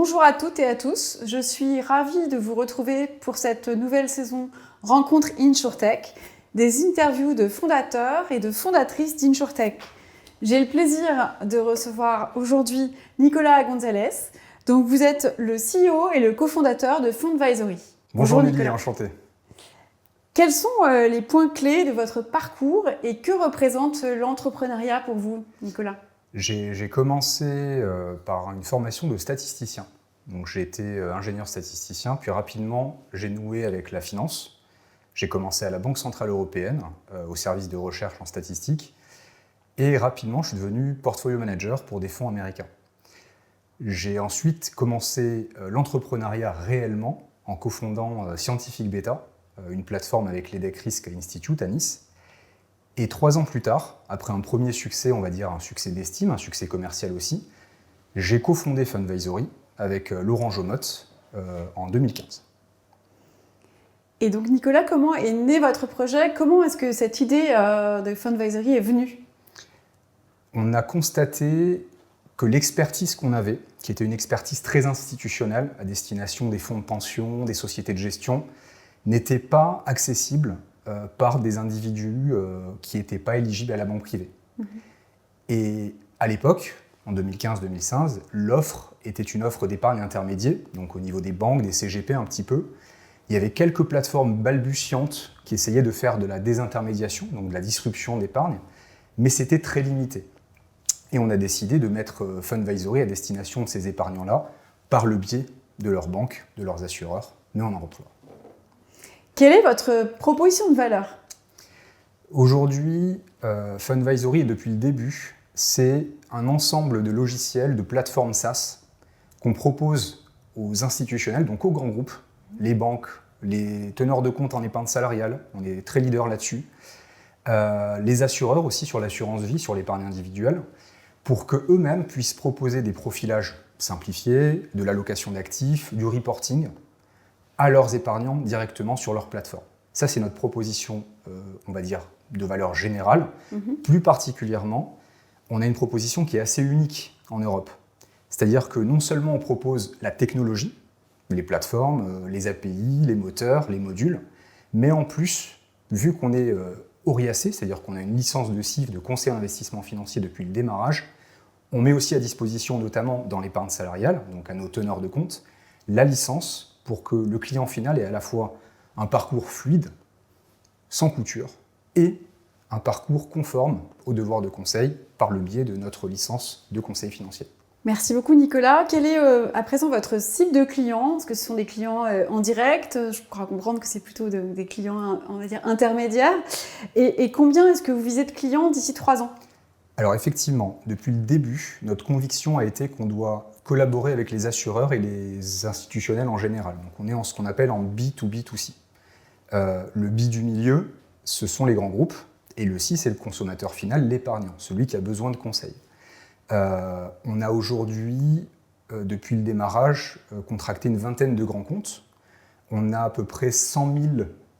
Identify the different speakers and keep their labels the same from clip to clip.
Speaker 1: Bonjour à toutes et à tous, je suis ravie de vous retrouver pour cette nouvelle saison Rencontre InsurTech, des interviews de fondateurs et de fondatrices d'InsurTech. J'ai le plaisir de recevoir aujourd'hui Nicolas Gonzalez. Donc vous êtes le CEO et le cofondateur de Fundvisory.
Speaker 2: Bonjour Nicolas, enchanté.
Speaker 1: Quels sont les points clés de votre parcours et que représente l'entrepreneuriat pour vous, Nicolas ?
Speaker 2: J'ai commencé par une formation de statisticien. Donc j'ai été ingénieur statisticien, puis rapidement j'ai noué avec la finance. J'ai commencé à la Banque Centrale Européenne, au service de recherche en statistique, et rapidement je suis devenu portfolio manager pour des fonds américains. J'ai ensuite commencé l'entrepreneuriat réellement en cofondant Scientific Beta, une plateforme avec l'EDEC Risk Institute à Nice. Et 3 ans plus tard, après un premier succès, on va dire un succès d'estime, un succès commercial aussi, j'ai cofondé Fundvisory avec Laurent Jomotte en 2015.
Speaker 1: Et donc Nicolas, comment est né votre projet ? Comment est-ce que cette idée de Fundvisory est venue ?
Speaker 2: On a constaté que l'expertise qu'on avait, qui était une expertise très institutionnelle à destination des fonds de pension, des sociétés de gestion, n'était pas accessible par des individus qui n'étaient pas éligibles à la banque privée. Et à l'époque, en 2015-2016, l'offre était une offre d'épargne intermédiaire, donc au niveau des banques, des CGP un petit peu. Il y avait quelques plateformes balbutiantes qui essayaient de faire de la désintermédiation, donc de la disruption d'épargne, mais c'était très limité. Et on a décidé de mettre Fundvisory à destination de ces épargnants-là par le biais de leurs banques, de leurs assureurs, mais on en reparlera.
Speaker 1: Quelle est votre proposition de valeur ?
Speaker 2: Aujourd'hui, Fundvisory, depuis le début, c'est un ensemble de logiciels, de plateformes SaaS qu'on propose aux institutionnels, donc aux grands groupes, les banques, les teneurs de compte en épargne salariale, on est très leader là-dessus, les assureurs aussi sur l'assurance vie, sur l'épargne individuelle, pour qu'eux-mêmes puissent proposer des profilages simplifiés, de l'allocation d'actifs, du reporting, à leurs épargnants directement sur leur plateforme. Ça, c'est notre proposition, on va dire, de valeur générale. Plus particulièrement, on a une proposition qui est assez unique en Europe. C'est-à-dire que non seulement on propose la technologie, les plateformes, les API, les moteurs, les modules, mais en plus, vu qu'on est ORIAC, c'est-à-dire qu'on a une licence de CIF, de conseil en investissement financier depuis le démarrage, on met aussi à disposition, notamment dans l'épargne salariale, donc à nos teneurs de compte, la licence pour que le client final ait à la fois un parcours fluide, sans couture, et un parcours conforme aux devoirs de conseil par le biais de notre licence de conseil financier.
Speaker 1: Merci beaucoup Nicolas. Quel est à présent votre cible de clients ? Est-ce que ce sont des clients en direct ? Je crois comprendre que c'est plutôt des clients, on va dire, intermédiaires. Et combien est-ce que vous visez de clients d'ici 3 ans ?
Speaker 2: Alors effectivement, depuis le début, notre conviction a été qu'on doit collaborer avec les assureurs et les institutionnels en général. Donc on est en ce qu'on appelle en B2B2C. Le B du milieu, ce sont les grands groupes, et le C, c'est le consommateur final, l'épargnant, celui qui a besoin de conseils. On a aujourd'hui, depuis le démarrage, contracté une vingtaine de grands comptes. On a à peu près 100 000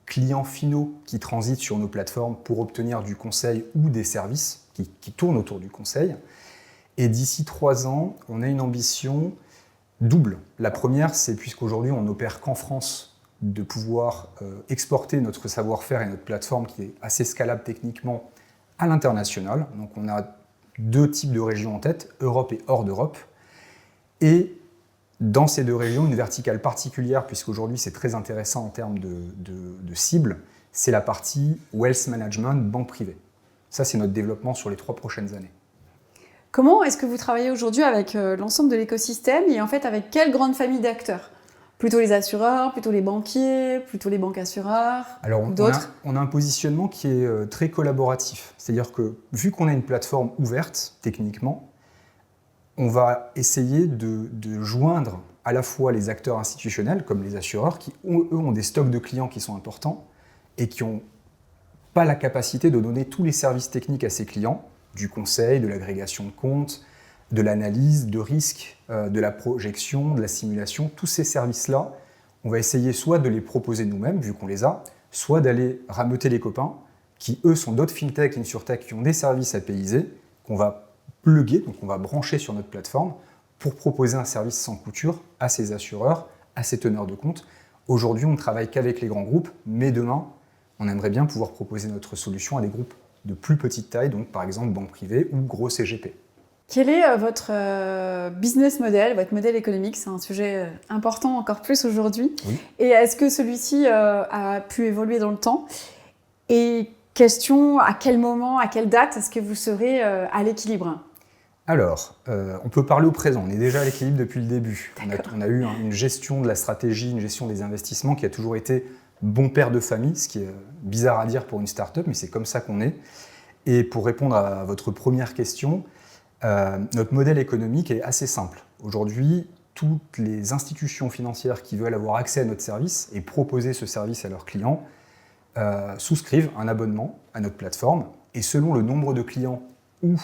Speaker 2: clients finaux qui transitent sur nos plateformes pour obtenir du conseil ou des services qui tournent autour du conseil. Et d'ici 3 ans, on a une ambition double. La première, c'est puisqu'aujourd'hui on n'opère qu'en France, de pouvoir exporter notre savoir-faire et notre plateforme qui est assez scalable techniquement à l'international. Donc on a 2 types de régions en tête, Europe et hors d'Europe. Et dans ces 2 régions, une verticale particulière, puisqu'aujourd'hui c'est très intéressant en termes de cible, c'est la partie Wealth Management, banque privée. Ça, c'est notre développement sur les 3 prochaines années.
Speaker 1: Comment est-ce que vous travaillez aujourd'hui avec l'ensemble de l'écosystème et en fait avec quelle grande famille d'acteurs ? Plutôt les assureurs, plutôt les banquiers, plutôt les banques assureurs, d'autres ?
Speaker 2: On a un positionnement qui est très collaboratif. C'est-à-dire que vu qu'on a une plateforme ouverte techniquement, on va essayer de joindre à la fois les acteurs institutionnels comme les assureurs qui, eux, ont des stocks de clients qui sont importants et qui n'ont pas la capacité de donner tous les services techniques à ces clients, du conseil, de l'agrégation de comptes, de l'analyse, de risque, de la projection, de la simulation. Tous ces services-là, on va essayer soit de les proposer nous-mêmes, vu qu'on les a, soit d'aller rameuter les copains qui, eux, sont d'autres fintech, insurtech, qui ont des services APIsés, qu'on va plugger, donc on va brancher sur notre plateforme, pour proposer un service sans couture à ces assureurs, à ces teneurs de compte. Aujourd'hui, on ne travaille qu'avec les grands groupes, mais demain, on aimerait bien pouvoir proposer notre solution à des groupes de plus petite taille, donc par exemple banque privée ou gros CGP.
Speaker 1: Quel est votre business model, votre modèle économique? C'est un sujet important encore plus aujourd'hui.
Speaker 2: Oui.
Speaker 1: Et est-ce que celui-ci a pu évoluer dans le temps? Et question, à quel moment, à quelle date est-ce que vous serez à l'équilibre?
Speaker 2: Alors, on peut parler au présent. On est déjà à l'équilibre depuis le début. On a eu une gestion de la stratégie, une gestion des investissements qui a toujours été bon père de famille, ce qui est bizarre à dire pour une start-up, mais c'est comme ça qu'on est. Et pour répondre à votre première question, notre modèle économique est assez simple. Aujourd'hui, toutes les institutions financières qui veulent avoir accès à notre service et proposer ce service à leurs clients souscrivent un abonnement à notre plateforme. Et selon le nombre de clients ou,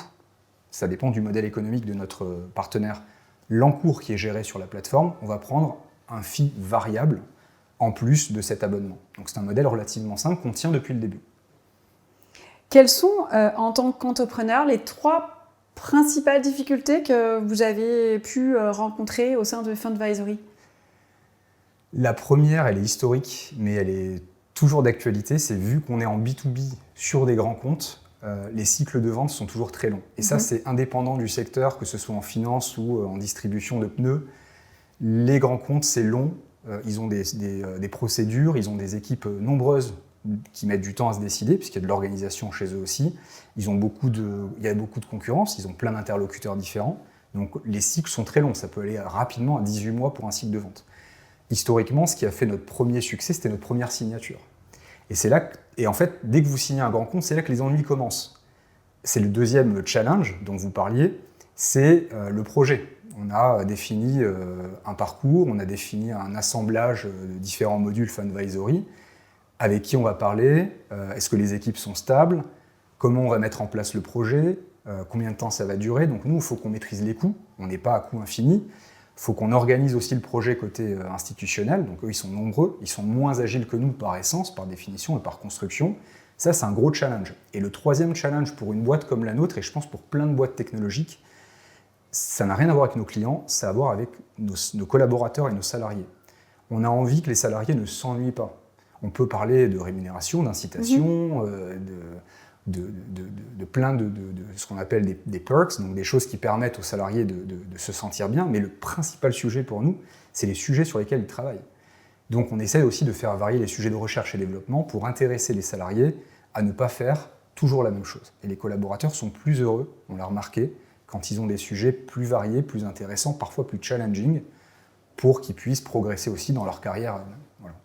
Speaker 2: ça dépend du modèle économique de notre partenaire, l'encours qui est géré sur la plateforme, on va prendre un fee variable en plus de cet abonnement. Donc c'est un modèle relativement simple qu'on tient depuis le début.
Speaker 1: Quelles sont, en tant qu'entrepreneur, les 3 principales difficultés que vous avez pu rencontrer au sein de Fundvisory?
Speaker 2: La première, elle est historique, mais elle est toujours d'actualité. C'est vu qu'on est en B2B sur des grands comptes, les cycles de vente sont toujours très longs. Et ça, c'est indépendant du secteur, que ce soit en finance ou en distribution de pneus. Les grands comptes, c'est long. Ils ont des procédures, ils ont des équipes nombreuses qui mettent du temps à se décider, puisqu'il y a de l'organisation chez eux aussi. Il y a beaucoup de concurrence, ils ont plein d'interlocuteurs différents. Donc les cycles sont très longs, ça peut aller rapidement à 18 mois pour un cycle de vente. Historiquement, ce qui a fait notre premier succès, c'était notre première signature. Et en fait, dès que vous signez un grand compte, c'est là que les ennuis commencent. C'est le deuxième challenge dont vous parliez, c'est le projet. On a défini un parcours, on a défini un assemblage de différents modules Fundvisory, avec qui on va parler, est-ce que les équipes sont stables, comment on va mettre en place le projet, combien de temps ça va durer. Donc nous, il faut qu'on maîtrise les coûts, on n'est pas à coût infini. Il faut qu'on organise aussi le projet côté institutionnel, donc eux ils sont nombreux, ils sont moins agiles que nous par essence, par définition et par construction. Ça c'est un gros challenge. Et le troisième challenge pour une boîte comme la nôtre, et je pense pour plein de boîtes technologiques, ça n'a rien à voir avec nos clients, ça a à voir avec nos collaborateurs et nos salariés. On a envie que les salariés ne s'ennuient pas. On peut parler de rémunération, d'incitation, de plein de ce qu'on appelle des perks, donc des choses qui permettent aux salariés de se sentir bien, mais le principal sujet pour nous, c'est les sujets sur lesquels ils travaillent. Donc on essaie aussi de faire varier les sujets de recherche et développement pour intéresser les salariés à ne pas faire toujours la même chose. Et les collaborateurs sont plus heureux, on l'a remarqué, quand ils ont des sujets plus variés, plus intéressants, parfois plus challenging, pour qu'ils puissent progresser aussi dans leur carrière. Voilà.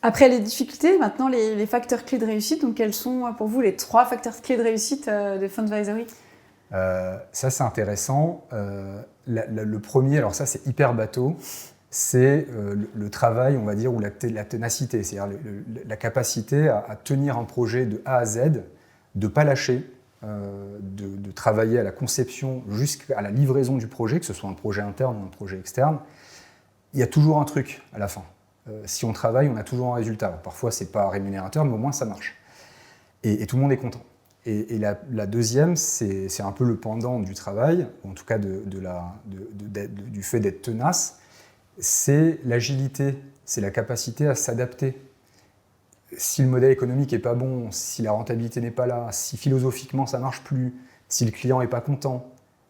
Speaker 1: Après les difficultés, maintenant les facteurs clés de réussite, donc quels sont pour vous les 3 facteurs clés de réussite de Fundvisory?
Speaker 2: Ça c'est intéressant. Le premier, alors ça c'est hyper bateau, c'est le travail, on va dire, ou la ténacité, c'est-à-dire la capacité à tenir un projet de A à Z, de ne pas lâcher, de travailler à la conception jusqu'à la livraison du projet, que ce soit un projet interne ou un projet externe. Il y a toujours un truc à la fin. Si on travaille, on a toujours un résultat. Alors, parfois, ce n'est pas rémunérateur, mais au moins, ça marche. Et tout le monde est content. Et la deuxième, c'est un peu le pendant du travail, en tout cas du fait d'être tenace, c'est l'agilité, c'est la capacité à s'adapter. Si le modèle économique n'est pas bon, si la rentabilité n'est pas là, si philosophiquement ça ne marche plus, si le client n'est pas content,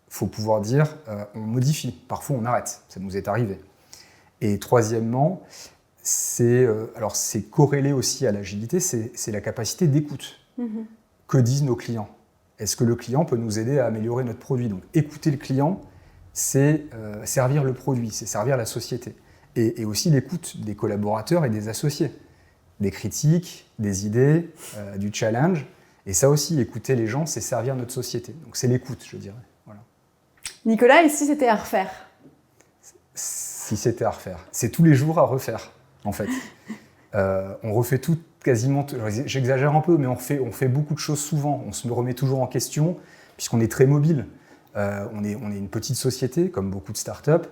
Speaker 2: il faut pouvoir dire on modifie, parfois on arrête, ça nous est arrivé. Et troisièmement, c'est corrélé aussi à l'agilité, c'est la capacité d'écoute. Que disent nos clients? Est-ce que le client peut nous aider à améliorer notre produit? Donc écouter le client, c'est servir le produit, c'est servir la société. Et aussi l'écoute des collaborateurs et des associés. Des critiques, des idées, du challenge. Et ça aussi, écouter les gens, c'est servir notre société. Donc c'est l'écoute, je dirais. Voilà.
Speaker 1: Nicolas, et si c'était à refaire?
Speaker 2: Si c'était à refaire. C'est tous les jours à refaire, en fait. On refait tout, quasiment tout. J'exagère un peu, mais on fait beaucoup de choses souvent. On se remet toujours en question, puisqu'on est très mobile. On est une petite société, comme beaucoup de startups.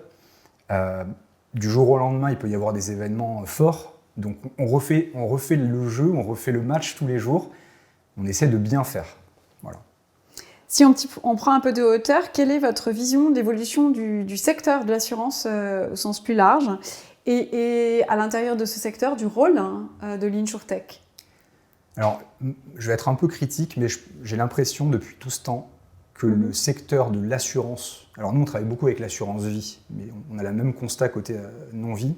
Speaker 2: Du jour au lendemain, il peut y avoir des événements forts. Donc on refait le jeu, on refait le match tous les jours. On essaie de bien faire. Voilà.
Speaker 1: Si on prend un peu de hauteur, quelle est votre vision d'évolution du secteur de l'assurance au sens plus large et à l'intérieur de ce secteur, du rôle de l'InsurTech?
Speaker 2: Alors, je vais être un peu critique, mais j'ai l'impression depuis tout ce temps que le secteur de l'assurance, alors nous on travaille beaucoup avec l'assurance vie, mais on a le même constat côté non-vie,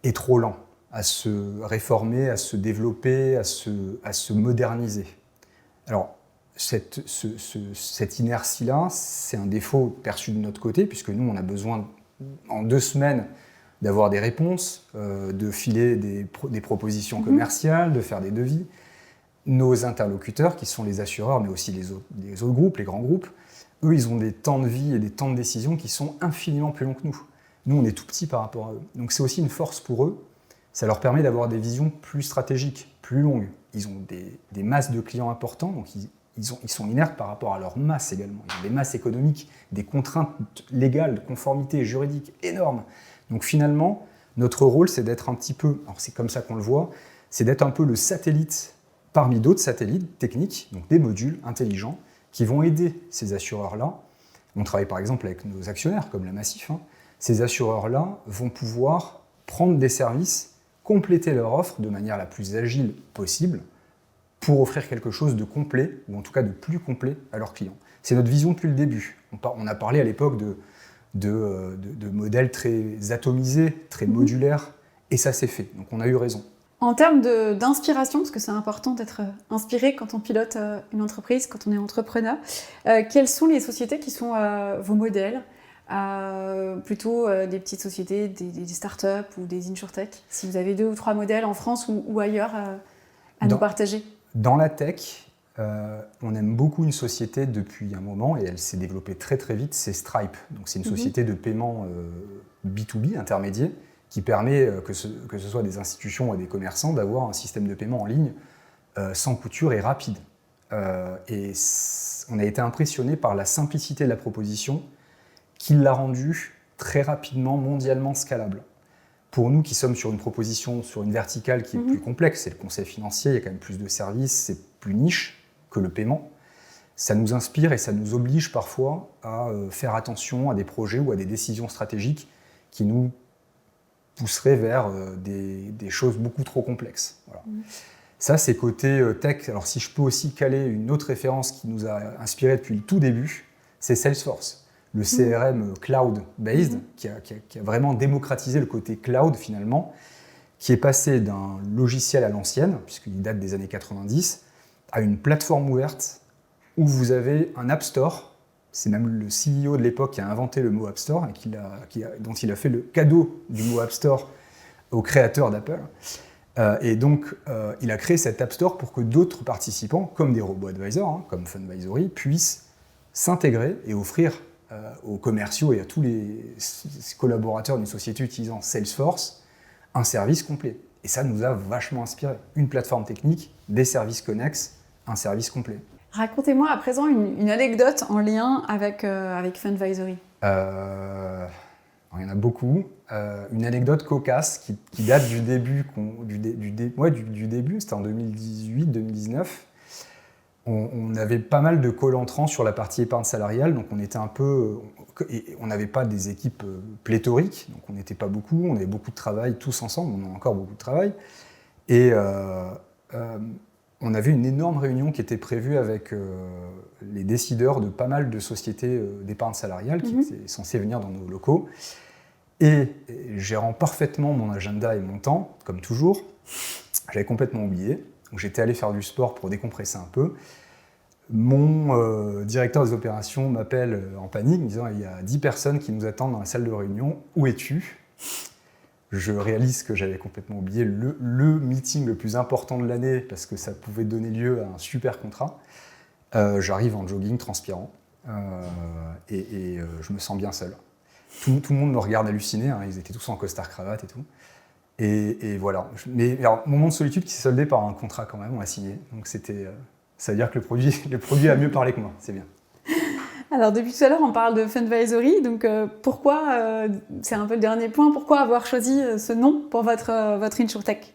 Speaker 2: est trop lent à se réformer, à se développer, à se moderniser. Alors, cette inertie-là, c'est un défaut perçu de notre côté, puisque nous, on a besoin, en 2 semaines, d'avoir des réponses, de filer des propositions commerciales, de faire des devis. Nos interlocuteurs, qui sont les assureurs, mais aussi les autres groupes, les grands groupes, eux, ils ont des temps de vie et des temps de décision qui sont infiniment plus longs que nous. Nous, on est tout petits par rapport à eux. Donc c'est aussi une force pour eux. Ça leur permet d'avoir des visions plus stratégiques, plus longues. Ils ont des masses de clients importants, donc ils sont inertes par rapport à leur masse également. Ils ont des masses économiques, des contraintes légales, de conformité juridique énormes. Donc finalement, notre rôle, c'est d'être un petit peu, alors c'est comme ça qu'on le voit, c'est d'être un peu le satellite parmi d'autres satellites techniques, donc des modules intelligents, qui vont aider ces assureurs-là. On travaille par exemple avec nos actionnaires, comme la Massif. Ces assureurs-là vont pouvoir prendre des services, compléter leur offre de manière la plus agile possible, pour offrir quelque chose de complet, ou en tout cas de plus complet à leurs clients. C'est notre vision depuis le début. On a parlé à l'époque de modèles très atomisés, très modulaires, et ça s'est fait. Donc on a eu raison.
Speaker 1: En termes d'inspiration, parce que c'est important d'être inspiré quand on pilote une entreprise, quand on est entrepreneur, quelles sont les sociétés qui sont vos modèles? Plutôt des petites sociétés, des startups ou des insurtech? Si vous avez 2 ou 3 modèles en France ou ailleurs à nous partager.
Speaker 2: Dans la tech, on aime beaucoup une société depuis un moment et elle s'est développée très très vite, c'est Stripe. Donc c'est une société de paiement B2B, intermédiaire, qui permet, que ce soit des institutions ou des commerçants, d'avoir un système de paiement en ligne sans couture et rapide. Et on a été impressionné par la simplicité de la proposition qui l'a rendue très rapidement, mondialement scalable. Pour nous qui sommes sur une proposition, sur une verticale qui est plus complexe, c'est le conseil financier, il y a quand même plus de services, c'est plus niche que le paiement. Ça nous inspire et ça nous oblige parfois à faire attention à des projets ou à des décisions stratégiques qui nous pousseraient vers des choses beaucoup trop complexes. Voilà. Ça, c'est côté tech. Alors si je peux aussi caler une autre référence qui nous a inspiré depuis le tout début, c'est Salesforce. Le CRM cloud-based, qui a vraiment démocratisé le côté cloud finalement, qui est passé d'un logiciel à l'ancienne, puisqu'il date des années 90, à une plateforme ouverte où vous avez un App Store. C'est même le CEO de l'époque qui a inventé le mot App Store et dont il a fait le cadeau du mot App Store au créateur d'Apple. Et donc, il a créé cet App Store pour que d'autres participants, comme des robo-advisors, comme Funvisory, puissent s'intégrer et offrir aux commerciaux et à tous les collaborateurs d'une société utilisant Salesforce un service complet. Et ça nous a vachement inspiré. Une plateforme technique, des services connexes, un service complet.
Speaker 1: Racontez-moi à présent une anecdote en lien avec Funvisory.
Speaker 2: Il y en a beaucoup. Une anecdote cocasse qui date du début, du début, c'était en 2018-2019. On avait pas mal de call entrants sur la partie épargne salariale, donc on était un peu... On n'avait pas des équipes pléthoriques, donc on n'était pas beaucoup, on avait beaucoup de travail tous ensemble, on a encore beaucoup de travail. Et on avait une énorme réunion qui était prévue avec les décideurs de pas mal de sociétés d'épargne salariale qui étaient censées venir dans nos locaux. Et gérant parfaitement mon agenda et mon temps, comme toujours, j'avais complètement oublié. Donc j'étais allé faire du sport pour décompresser un peu. Mon directeur des opérations m'appelle en panique, me disant « Il y a 10 personnes qui nous attendent dans la salle de réunion, où es-tu » Je réalise que j'avais complètement oublié le meeting le plus important de l'année, parce que ça pouvait donner lieu à un super contrat. J'arrive en jogging, transpirant, et je me sens bien seul. Tout le monde me regarde halluciné, ils étaient tous en costard-cravate et tout. Et voilà. Mais alors, moment de solitude qui s'est soldé par un contrat quand même, on a signé. Donc ça veut dire que le produit a mieux parlé que moi, c'est bien.
Speaker 1: Alors depuis tout à l'heure, on parle de Funvisory, donc pourquoi, c'est un peu le dernier point, pourquoi avoir choisi ce nom pour votre InsurTech?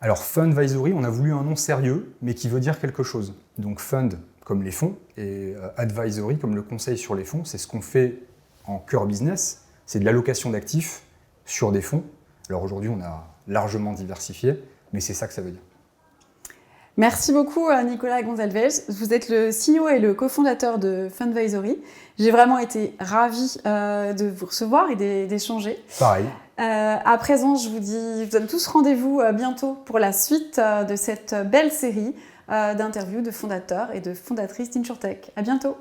Speaker 2: Alors Funvisory, on a voulu un nom sérieux, mais qui veut dire quelque chose. Donc Fund, comme les fonds, et advisory, comme le conseil sur les fonds. C'est ce qu'on fait en cœur business, c'est de l'allocation d'actifs sur des fonds. Alors aujourd'hui, on a largement diversifié, mais c'est ça que ça veut dire.
Speaker 1: Merci beaucoup Nicolas Gonzalez. Vous êtes le CEO et le cofondateur de Fundvisory. J'ai vraiment été ravie de vous recevoir et d'échanger.
Speaker 2: Pareil.
Speaker 1: À présent, je vous donne tous rendez-vous bientôt pour la suite de cette belle série d'interviews de fondateurs et de fondatrices d'InsurTech. À bientôt.